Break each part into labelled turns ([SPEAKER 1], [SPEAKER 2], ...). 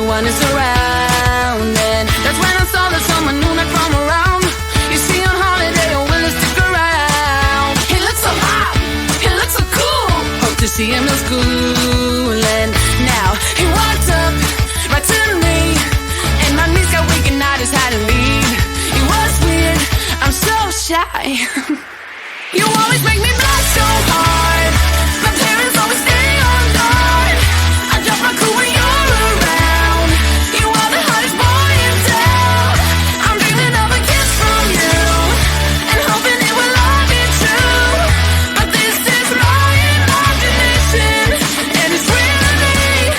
[SPEAKER 1] one is around. And that's when I saw that someone knew me from around. You see, on holiday, I'm willing to stick around. He looks so hot, he looks so cool. Hope to see him in school. And now he walked up right to me, and my knees got weak and I just had to leave. It was weird, I'm so shy. You always make me blush so hard. My parents always stay on guard. I drop my cool when you're around. You are the hottest boy in town. I'm dreaming of a kiss from you, and hoping it will all be true. But this is my imagination, and it's really,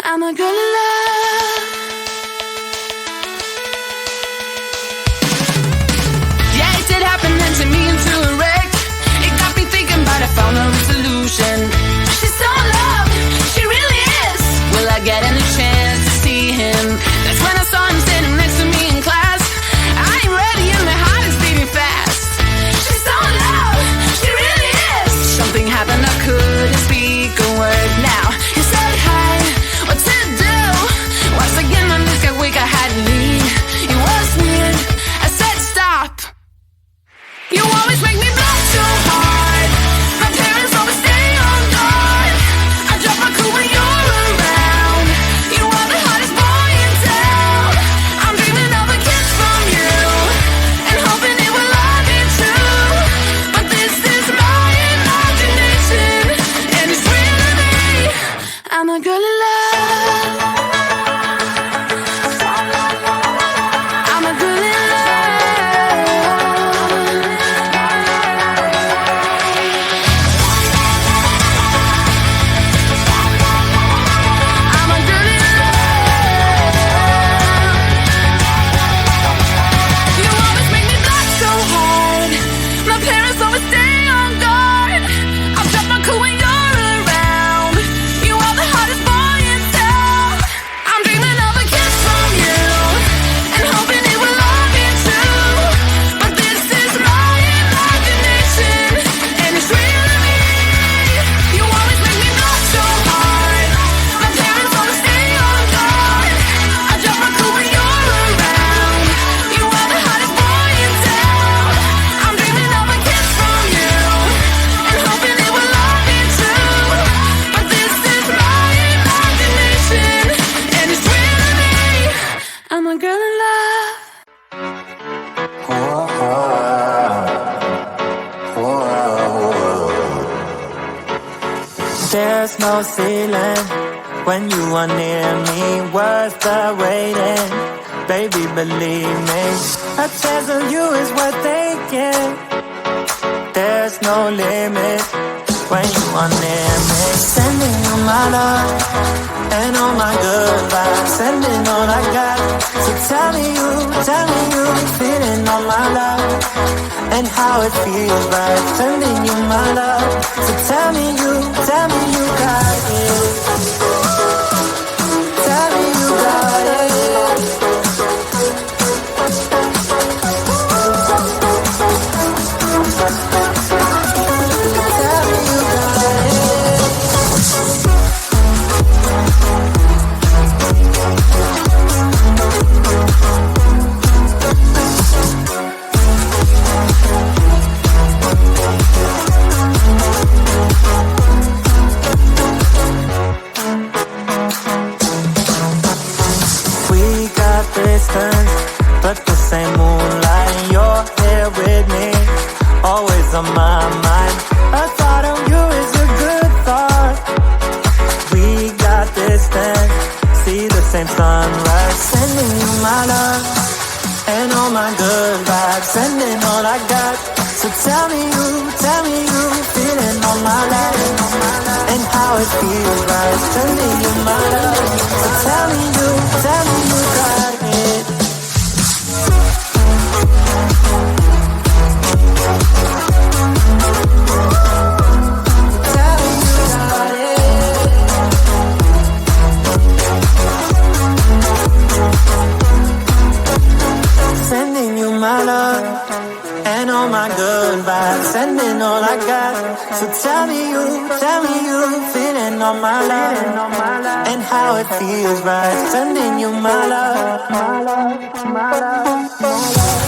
[SPEAKER 1] I'm a girl in love. Yeah, it did happen then to me into a wreck. I found a resolution. She's so in love, she really is. Will I get any chance to see him? That's when I saw him standing next to me in class. I ain't ready and my heart is beating fast. She's so in love, she really is. Something happened, I couldn't speak a word. Now he said hi, what to do? Once again my knees got weak, I had to leave. It was weird, I said stop. You always make me blush so hard.
[SPEAKER 2] There's no ceiling when you are near me, worth the waiting. Baby, believe me, a chance of you is worth taking. There's no limit when you are near me. Sending you my love and all my good vibes, sending all I got. So tell me you feeling all my love and how it feels right. Sending you my love. So tell me you got it. Tell me you got it. Tell me you got it. But the same moonlight, you're here with me, always on my mind. A thought of you is a good thought. We got distance, see the same sunrise. Sending you my love and all my good vibes, sending all I got. So tell me you feeling all my love and how it feels right. Sending you my love. So tell me you got it. Sending you my love and all my good vibes, sending all I got. So tell me you feeling on my love, and how it feels right, sending you my love, my love, my love, my love.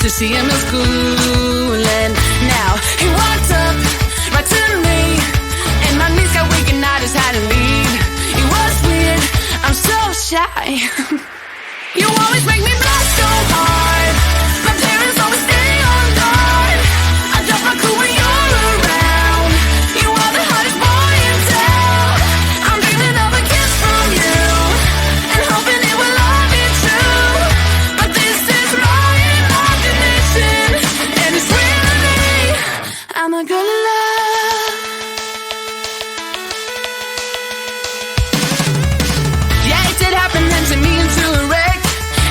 [SPEAKER 1] See him in school, and now he walked up right to me, and my knees got weak and I just had to leave. It was weird, I'm so shy. You always make me blush so hard. My parents always stay on guard. I drop my cool when you're around. You are the hottest boy in town. I'm dreaming of a kiss from you, and hoping it will all be true. But this is my imagination, and it's really I'm a girl in love. Yeah, it did happen then to me into a wreck.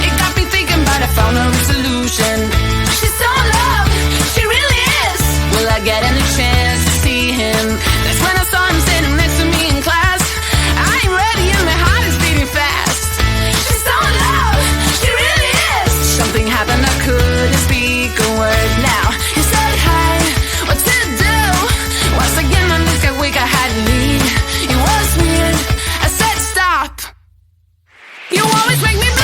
[SPEAKER 1] It got me thinking about I found the always make me